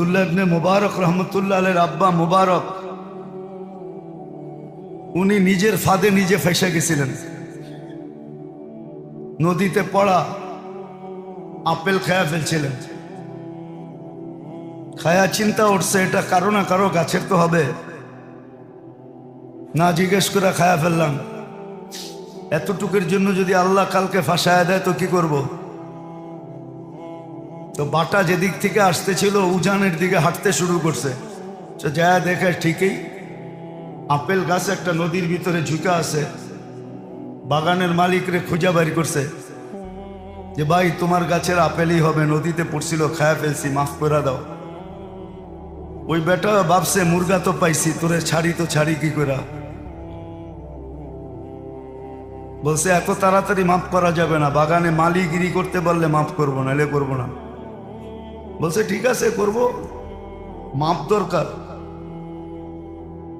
আব্দুল্লাহ ইবনে মুবারক রহমতুল্লাহ আলাইহির আব্বা মুবারক উনি নিজের ফাঁদে নিজে ফেঁসে গেছিলেন। নদীতে পড়া আপেল খায়া ফেলছিলেন। খায়া চিন্তা উঠছে এটা কারো না কারো গাছের তো হবে, না জিজ্ঞেস করে খায়া ফেললাম। এতটুকুর জন্য যদি আল্লাহ কালকে ফাঁসায় দেয় তো কি করব? তো বাটা যেদিক থেকে আসতেছিল উজানের দিকে হাঁটতে শুরু করছে। তো যা দেখে ঠিকই আপেল গাছ একটা নদীর ভিতরে ঝুঁকা আছে। বাগানের মালিকরে খুঁজা বাড়ি করছে যে ভাই তোমার গাছের আপেলই হবে, নদীতে পড়ছিল খায়া ফেলছি, মাফ করে দাও। ওই বেটা ভাবছে মুরগা তো পাইছি, তোরে ছাড়ি তো ছাড়ি কি করে? বলছে এত তাড়াতাড়ি মাফ করা যাবে না, বাগানে মালিগিরি করতে পারলে মাফ করবো, নাহলে করবো না। বলছে ঠিক আছে করব, মাপ দরকার।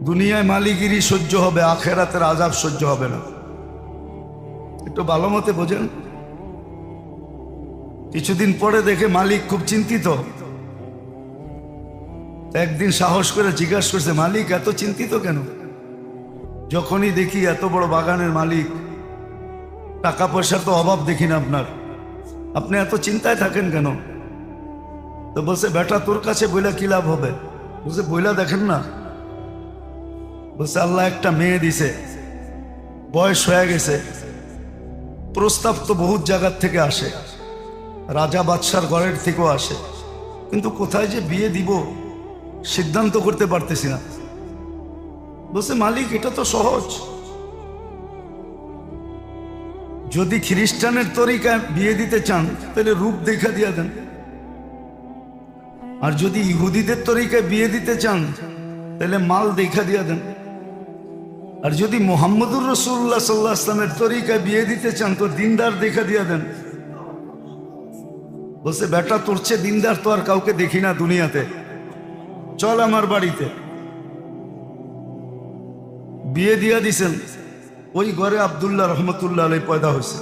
দুনিয়ায় মালিগিরি সহ্য হবে, আখেরাতের আযাব সহ্য হবে না। একটু ভালো মতে বোঝেন। কিছুদিন পরে দেখে মালিক খুব চিন্তিত। একদিন সাহস করে জিজ্ঞাসা করছে, মালিক এত চিন্তিত কেন? যখনই দেখি এত বড় বাগানের মালিক, টাকা পয়সার তো অভাব দেখি না আপনার, আপনি এত চিন্তায় থাকেন কেন? তো বলছে বেটা তোর কাছে বইলা কি লাভ হবে? বলছে বইলা দেখেন না। বলছে আল্লাহ একটা মেয়ে দিছে, বয়স হয়ে গেছে, প্রস্তাব তো বহুত জায়গার থেকে আসে, রাজা বাদশার ঘরের থেকেও আসে, কিন্তু কোথায় যে বিয়ে দিব সিদ্ধান্ত করতে পারতেছি না। বলছে মালিক এটা তো সহজ, যদি খ্রিস্টানের তরিকায় বিয়ে দিতে চান তাহলে রূপ দেখা দিয়া দেন, আর যদি ইহুদিদের তরিকায় বিয়ে দিতে চান তাহলে মাল দেখা দিয়া দেন, আর যদি মুহাম্মদুর রাসূলুল্লাহ সাল্লাল্লাহু আলাইহি ওয়াসাল্লামের তরিকায় বিয়ে দিতে চান তো দিনদার দেখা দিয়া দেন। বলছে বেটা তোর চেয়ে দিনদার তো আর কাউকে দেখি না দুনিয়াতে, চল আমার বাড়িতে। বিয়ে দিয়া দিছেন, ওই ঘরে আব্দুল্লাহ রহমতুল্লাহ আলাইহি পয়দা হয়েছে।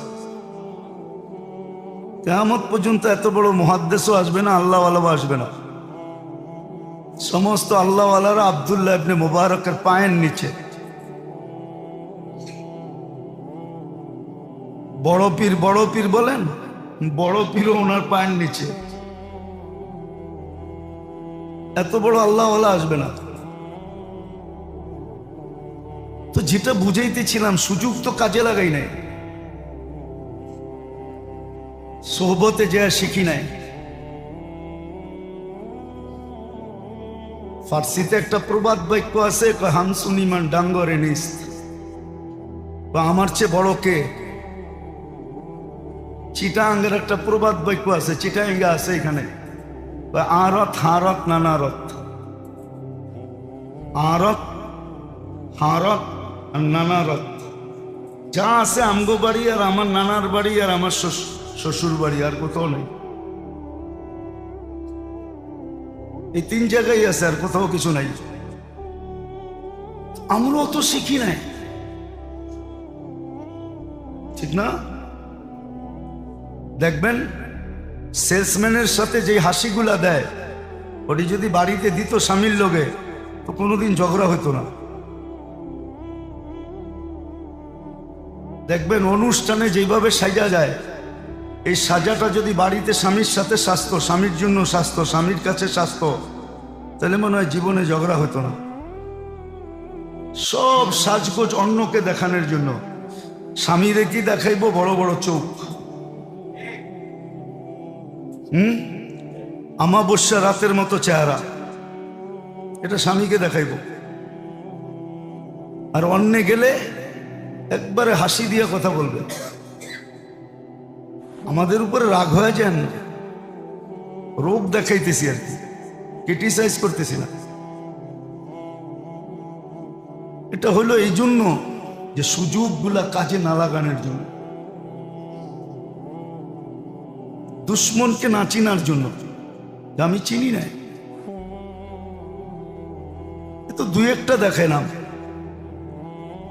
কিয়ামত পর্যন্ত এত বড় মুহাদ্দিসও আসবে না, আল্লাহওয়ালাও আসবে না। সমস্ত আল্লাহওয়ালারা আব্দুল্লাহ ইবনে মুবারকের পায়ের নিচে। বড় পীর বলেন, বড় পীরও ওনার পায়ের নিচে। এত বড় আল্লাহওয়ালা আসবে না। তো যেটা বুঝাইতেছিলাম, সুযোগ তো কাজে লাগাই নাই, সোহবতে যা শিখি নাই। ফার্সিতে একটা প্রবাদ বাক্য আছে, হামসুনিমান ডাঙ্গরে নিস, আমার চেয়ে বড় কে? চিটাঙ্গের একটা প্রবাদ বাক্য আছে, চিটাঙ্গে আছে এখানে, আরত হারত নানারত, আরত হারত আর নানারত। যা আছে আমগো বাড়ি আর আমার নানার বাড়ি আর আমার শ্বশুর বাড়ি, আর কোথাও নেই। এই তিন জায়গায় আছে, আর কোথাও কিছু নাই। আমরাও তো শিখি নাই, ঠিক না? দেখবেন সেলসম্যানের সাথে যে হাসিগুলা দেয়, ওটি যদি বাড়িতে দিত স্বামীর লোকে তো কোনোদিন ঝগড়া হইতো না। দেখবেন অনুষ্ঠানে যেভাবে সাজা যায়, এই সাজাটা যদি বাড়িতে স্বামীর সাথে সাজতো, স্বামীর জন্য সাজতো, স্বামীর কাছে সাজতো, তাহলে মনে হয় জীবনে ঝগড়া হতো না। সব সাজগোজ অন্যকে দেখানোর জন্য। স্বামীরে কি দেখাইবো? বড় বড় চোখ, আমাবস্যা রাতের মতো চেহারা, এটা স্বামীকে দেখাইব। আর অন্যে গেলে একবারে হাসি দিয়ে কথা বলবে। আমাদের উপরে রাগ হয়ে যান, রোগ দেখাইতেছি আর কি, ক্রিটিসাইজ করতেছি না। এটা হলো এই জন্য যে সুযোগগুলা কাজে না লাগানোর জন্য, দুশ্মনকে না চিনার জন্য। আমি চিনি নাই, এ তো দুই একটা দেখাইলাম,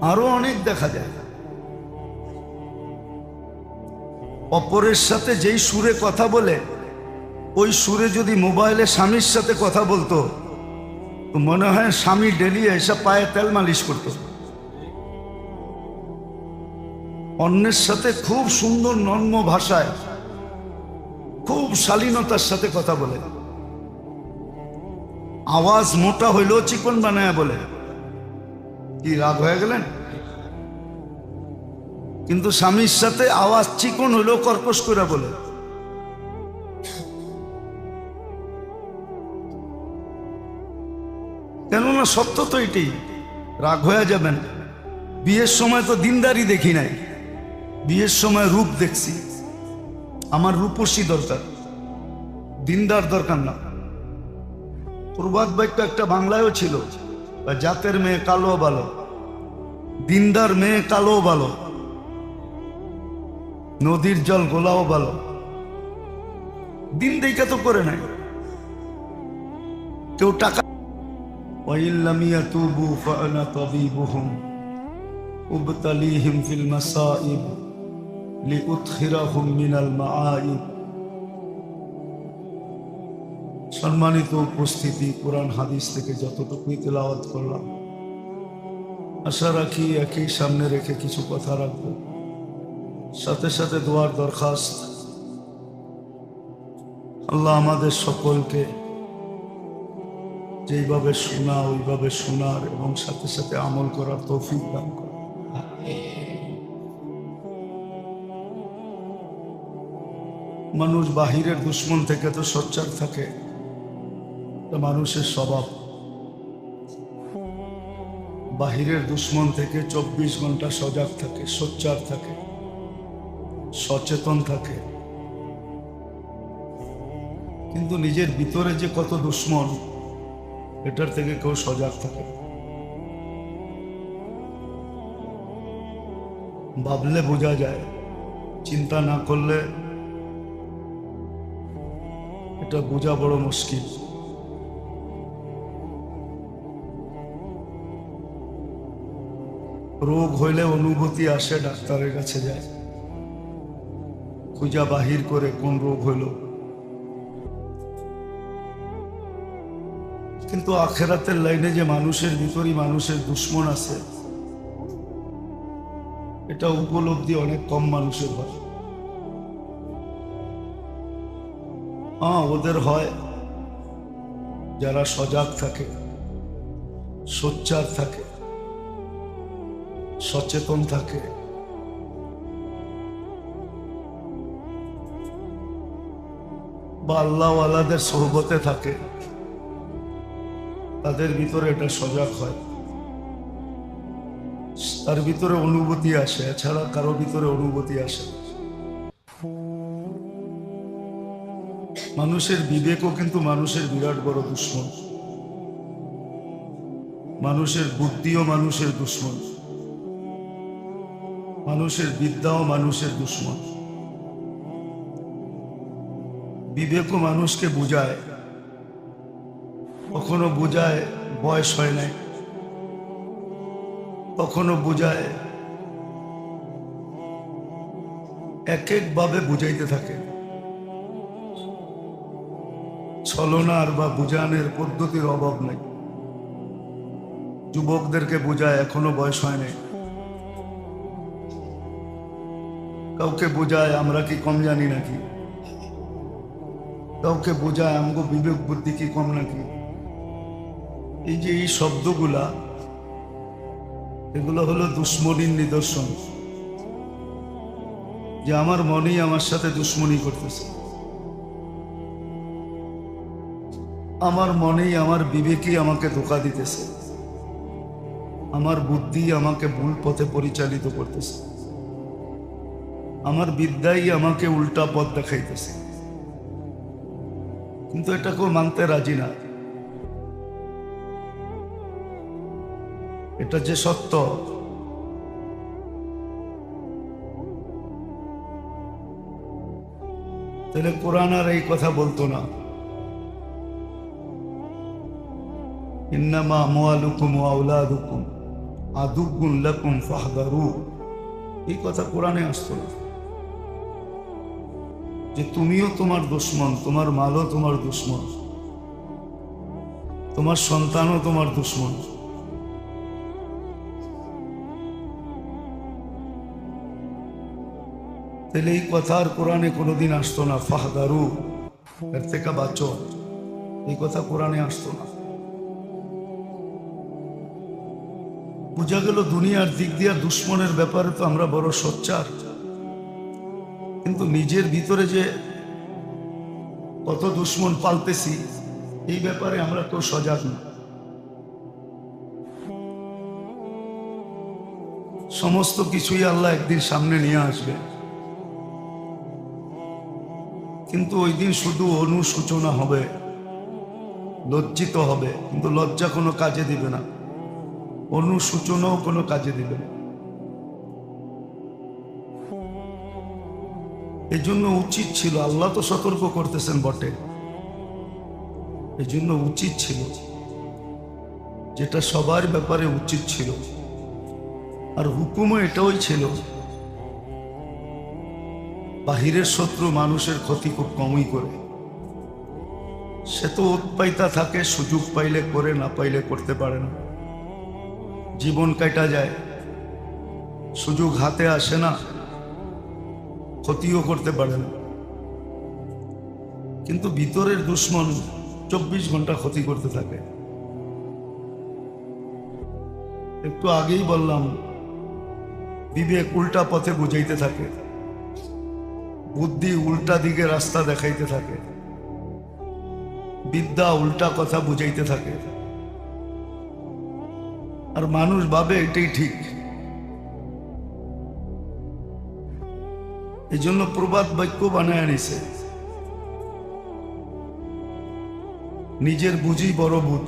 আরো অনেক দেখা যায়। অপরের সাথে যেই সুরে কথা বলে ওই সুরে যদি মোবাইলে স্বামীর সাথে কথা বলতো তো মনে হয় স্বামী ডেলি এসে পায়ে তেল মালিশ করতো। অন্যের সাথে খুব সুন্দর নর্ম ভাষায় খুব শালীনতার সাথে কথা বলে, আওয়াজ মোটা হইলেও চিকন বানায় বলে। কি রাগ হয়ে গেলেন? কিন্তু স্বামীর সাথে আওয়াজ চিকন হইলেও কর্কশ করে বলে। কেননা সত্য তো এটাই। রাগ হয়ে যাবেন। বিয়ের সময় তো দিনদারি দেখি নাই, বিয়ের সময় রূপ দেখছি। আমার রূপসী দরকার, দিনদার দরকার না। প্রবাদ বাক্য একটা বাংলায়ও ছিল, জাতের মেয়ে কালো ভালো, দিনদার মেয়ে কালো ভালো, নদীর জল গোলাও ভালো। দিন দেখা তো করে নাই কেউ টাকা। وَإِلَّمْ يَتُوبُوا فَأَنَا طَبِيبُهُمْ أُبْتَلِيهِمْ فِي الْمَصَائِبِ لِأُدْخِرَهُمْ مِنَ الْمَعَائِبِ। সম্মানিত উপস্থিতি, কোরআন হাদিস থেকে যতটুকুই তেলাওয়াত করলাম, আশা রাখি একই সামনে রেখে কিছু কথা রাখবো। সাথে সাথে দোয়ার দরখাস্ত, আল্লাহ আমাদের সকলকে যেইভাবে শোনা ওইভাবে শোনার এবং সাথে সাথে আমল করার তৌফিক দান করে। মানুষ বাহিরের দুশ্মন থেকে তো সোচ্চার থাকে, মানুষের স্বভাব। বাহিরের দুশ্মন থেকে 24 ঘন্টা সজাগ থাকে, সোচ্চার থাকে, সচেতন থাকে। কিন্তু নিজের ভিতরে যে কত দুশ্মন, এটার থেকে কেউ সজাগ থাকে। ভাবলে বোঝা যায়, চিন্তা না করলে এটা বোঝা বড় মুশকিল। রোগ হইলে অনুভূতি আসে, ডাক্তারের কাছে যায়, খুঁজা বাহির করে কোন রোগ হইল। কিন্তু আখেরাতের লাইনে যে মানুষের ভিতরই মানুষের দুশ্মন আছে, এটা উপলব্ধি অনেক কম মানুষের হয়। ওদের হয় যারা সজাগ থাকে, সোচ্চার থাকে, সচেতন থাকে। বা আল্লাহওয়ালাদের সোহবতে থাকে, তাদের ভিতরে এটা সজাগ হয়, তার ভিতরে অনুভূতি আসে। এছাড়া কারো ভিতরে অনুভূতি আসে। মানুষের বিবেকও কিন্তু মানুষের বিরাট বড় দুশ্মন। মানুষের বুদ্ধিও মানুষের দুশ্মন, মানুষের বিদ্যাও মানুষের দুশ্মন। বিবেকও মানুষকে বুঝায়, কখনো বুঝায় বয়স হয় নাই, কখনো বুঝায় এক একভাবে বুঝাইতে থাকে। ছলনার বা বুঝানোর পদ্ধতির অভাব নাই। যুবকদেরকে বুঝায় এখনো বয়স হয় নাই, কাউকে বুঝায় আমরা কি কম জানি নাকি, কাউকে বোঝায় আমগো বিবেক বুদ্ধি কি কম নাকি। এই যে এই শব্দগুলা, এগুলো হলো দুশ্মনীর নিদর্শন, যে আমার মনেই আমার সাথে দুশ্মনী করতেছে, আমার মনেই আমার বিবেকই আমাকে ধোঁকা দিতেছে, আমার বুদ্ধি আমাকে ভুল পথে পরিচালিত করতেছে, আমার বিদ্যাই আমাকে উল্টা পথ দেখাইতেছে। কিন্তু এটা কেউ মানতে রাজি না। এটা যে সত্য, তাহলে কোরআন আর এই কথা বলতো না, ইন্নামা আমওয়ালুকুম ওয়া আওলাদুকুম আদুউন লাকুম ফাহদারু। এই কথা কোরআনে আসতো না। যে তুমিও তোমার দুশ্মন, তোমার মালও তোমার দুশ্মন, তোমার সন্তানও তোমার দুশ্মন। তাহলে এই কথা আর কোরআনে কোনোদিন আসতো না, ফাহদারু, এর থেকে বাঁচো, এই কথা কোরআনে আসতো না। বোঝা গেল দুনিয়ার দিক দিয়ে দুশ্মনের ব্যাপারে তো আমরা বড় সোচ্চার, কিন্তু নিজের ভিতরে যে কত দুশ্মন পালতেছি এই ব্যাপারে আমরা তো সজাগ না। সমস্ত কিছুই আল্লাহ একদিন সামনে নিয়ে আসবে, কিন্তু ওই দিন শুধু অনুশোচনা হবে, লজ্জিত হবে, কিন্তু লজ্জা কোনো কাজে দিবে না, অনুশোচনাও কোনো কাজে দিবে না। এই জন্য উচিত ছিল, আল্লাহ তো সতর্ক করতেছেন বটে, এই জন্য উচিত ছিল, যেটা সবার ব্যাপারে উচিত ছিল, আর হুকুমও এটাই ছিল, বাহিরের শত্রু মানুষের ক্ষতি খুব কমই করে, সে তো উৎপাইতা থাকে, সুযোগ পাইলে করে, না পাইলে করতে পারে না, জীবন কাটা যায়, সুযোগ হাতে আসে না, ক্ষতিও করতে পারে না। কিন্তু ভিতরের দুশ্মন 24 ঘন্টা ক্ষতি করতে থাকে। একটু আগেই বললাম, বিবেক উল্টা পথে বুঝাইতে থাকে, বুদ্ধি উল্টা দিকে রাস্তা দেখাইতে থাকে, বিদ্যা উল্টা কথা বুঝাইতে থাকে, আর মানুষ ভাবে এটাই ঠিক। এই জন্য প্রবাদ বাক্য বানায় আনিছে, নিজের বুঝি বড় বুঝ,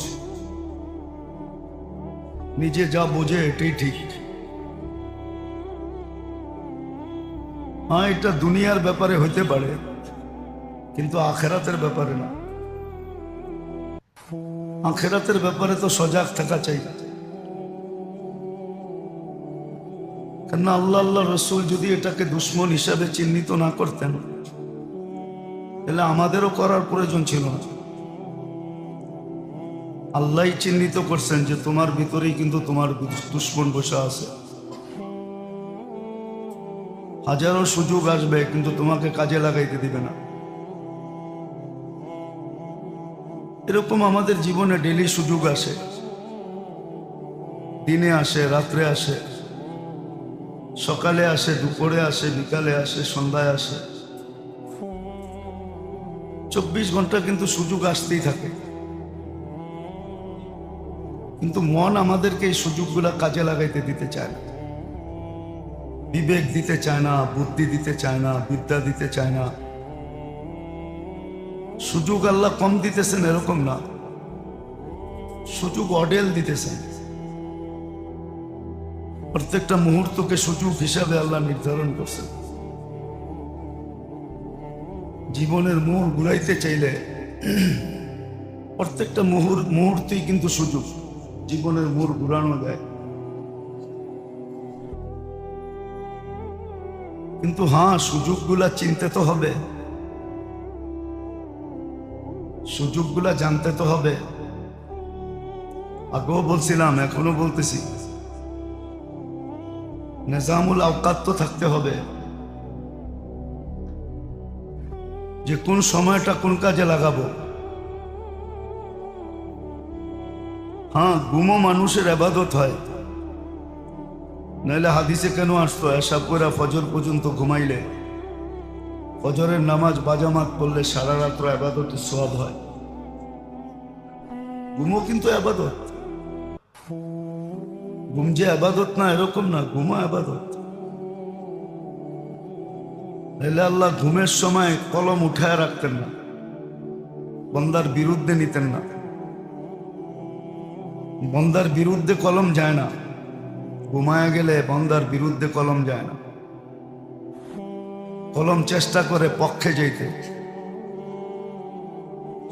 নিজে যা বোঝে এটাই ঠিক। হ্যাঁ, এটা দুনিয়ার ব্যাপারে হইতে পারে, কিন্তু আখেরাতের ব্যাপারে না। আখেরাতের ব্যাপারে তো সজাগ থাকা চাই, কেননা আল্লাহ আল্লাহ রসুল যদি এটাকে দুশ্মন হিসাবে চিহ্নিত না করতেন, তাহলে আমাদেরও করার প্রয়োজন ছিল না। আল্লাহই চিহ্নিত করছেন যে তোমার ভিতরেই কিন্তু তোমার দুশ্মন বসে আছে। হাজারো সুযোগ আসবে, কিন্তু তোমাকে কাজে লাগাইতে দিবে না। এরকম আমাদের জীবনে ডেইলি সুযোগ আসে, দিনে আসে, রাত্রে আসে, সকালে আসে, দুপুরে আসে, বিকালে আসে, সন্ধ্যায় আসে, 24 ঘন্টা কিন্তু সুযোগ আসতেই থাকে। কিন্তু মন আমাদেরকে এই সুযোগগুলা কাজে লাগাইতে দিতে চায় না, বিবেক দিতে চায় না, বুদ্ধি দিতে চায় না, বিদ্যা দিতে চায় না। সুযোগ আল্লাহ কম দিতেছেন এরকম না, সুযোগ অডেল দিতেছেন। প্রত্যেকটা মুহূর্তকে সুযোগ হিসাবে আল্লাহ নির্ধারণ করছেন। জীবনের মোড় ঘুরাইতে চাইলে প্রত্যেকটা মুহূর্তেই কিন্তু সুযোগ, জীবনের মোড় ঘুরানো যায়। কিন্তু হ্যাঁ, সুযোগগুলা চিনতে তো হবে, সুযোগগুলা জানতে তো হবে। আগেও বলছিলাম, এখনো বলতেছি, নিজামুল আওকাত তো থাকতে হবে, যে কোন সময়টা কোন কাজে লাগাবো। হ্যাঁ, ঘুমো মানুষের ইবাদত হয়, নাইলে হাদিসে কেন আসতো, এসব করে ফজর পর্যন্ত ঘুমাইলে, ফজরের নামাজ বাজামাত করলে সারা রাত্র ইবাদতের সওয়াব হয়। ঘুমো কিন্তু ইবাদত, ঘুম যে ইবাদত না এরকম না, ঘুমো ইবাদত। নাইলে আল্লাহ ঘুমের সময় কলম উঠায় রাখতেন না, বন্দার বিরুদ্ধে নিতেন না। বন্দার বিরুদ্ধে কলম যায় না, ঘুমায় গেলে বন্দার বিরুদ্ধে কলম যায় না। কলম চেষ্টা করে পক্ষে যেতে,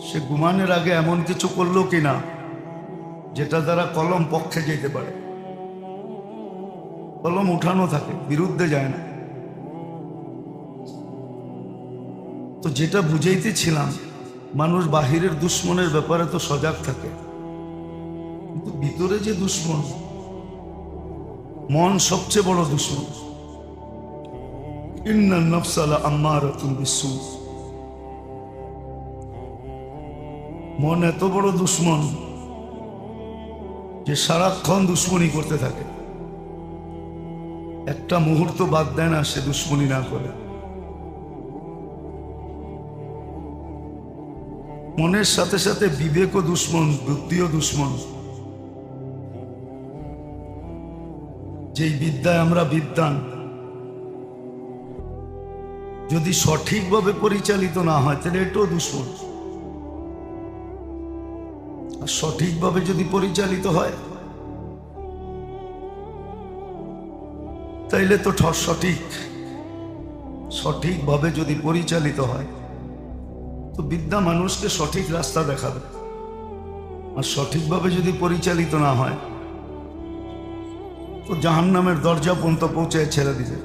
সে ঘুমানোর আগে এমন কিছু করলো কিনা যেটা দ্বারা কলম পক্ষে যেতে পারে। কলম উঠানো থাকে, বিরুদ্ধে যায় না। তো যেটা বুঝাইতেছিলাম, মানুষ বাহিরের দুশ্মনের ব্যাপারে তো সজাগ থাকে, কিন্তু ভিতরে যে দুশ্মন, মন সবচেয়ে বড় দুশ্মন। ইন্নান নাফসা লাআম্মারাতুন বিসসু, মন এত বড় দুশ্মন যে সারাক্ষণ দুশ্মনী করতে থাকে, একটা মুহূর্ত বাদ দেয় না সে দুশ্মনী না করে। মনের সাথে সাথে বিবেকও দুশ্মন, বুদ্ধিও দুশ্মন। যেই বিদ্যায় আমরা বিদ্বান, যদি সঠিকভাবে পরিচালিত না হয় তাহলে এটাও দুশ্মন। আর সঠিকভাবে যদি পরিচালিত হয় তাইলে তো সঠিকভাবে যদি পরিচালিত হয় তো বিদ্যা মানুষকে সঠিক রাস্তা দেখাবে। আর সঠিকভাবে যদি পরিচালিত না হয় তো জাহান্নামের দরজা পর্যন্ত পৌঁছায় ছেড়ে দিবে।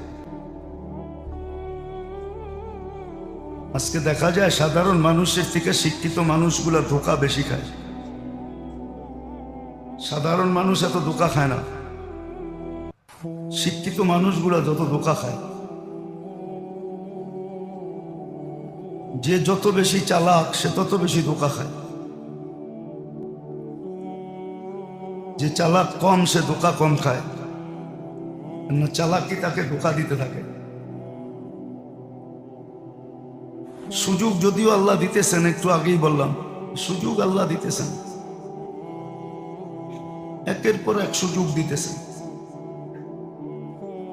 আজকে দেখা যায় সাধারণ মানুষের থেকে শিক্ষিত মানুষগুলা ধোঁকা বেশি খায়। সাধারণ মানুষ এত ধোঁকা খায় না, শিক্ষিত মানুষগুলা যত ধোঁকা খায়। যে যত বেশি চালাক সে তত বেশি ধোঁকা খায়, যে চালাক কম সে ধোঁকা কম খায়। না, চালাকি তাকে ধোঁকা দিতে থাকে। সুযোগ যদিও আল্লাহ দিতেছেন, একটু আগেই বললাম, সুযোগ আল্লাহ দিতেছেন, একের পর এক সুযোগ দিতেছেন।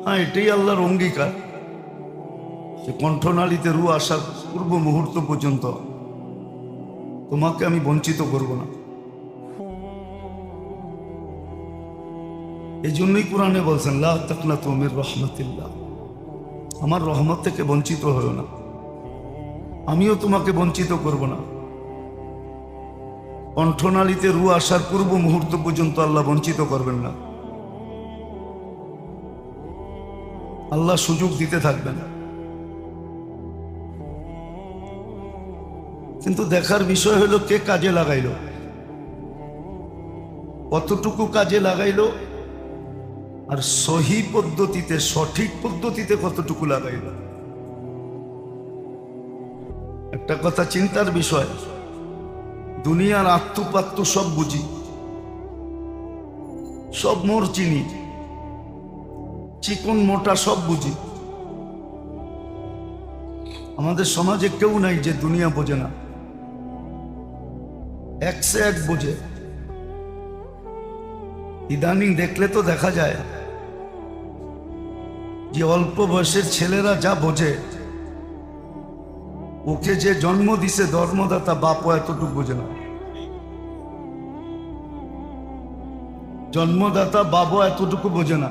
হ্যাঁ, এটাই আল্লাহর অঙ্গীকার যে কণ্ঠনালীতে রু আসার পূর্ব মুহূর্ত পর্যন্ত তোমাকে আমি বঞ্চিত করব না। এই জন্যই কোরআনে বলছেন লা তাকনাতু মির রাহমাতিল্লাহ, আমার রহমত থেকে বঞ্চিত হও না, আমিও তোমাকে বঞ্চিত করব না। কণ্ঠনালীতে রু আসার পূর্ব মুহূর্ত পর্যন্ত আল্লাহ বঞ্চিত করবেন না। আল্লাহ সুযোগ দিতে থাকবেন। কিন্তু দেখার বিষয় হলো কে কাজে লাগাইলো, কতটুকু কাজে লাগাইলো, আর সহি পদ্ধতিতে, সঠিক পদ্ধতিতে কতটুকু লাগাইলো। একটা কথা চিন্তার বিষয়, দুনিয়ার আত্মপাত্য সব বুঝি, সব মোর চিনি, চিকন মোটা সব বুঝি। আমাদের সমাজে কেউ নাই যে দুনিয়া বোঝে না, একসে এক বোঝে। ইদানিং দেখলে তো দেখা যায় যে অল্প বয়সের ছেলেরা যা বোঝে, ওকে যে জন্ম দিছে ধর্মদাতা বাপও এতটুকু বোঝে না। জন্মদাতা বাবা এতটুকু বোঝে না।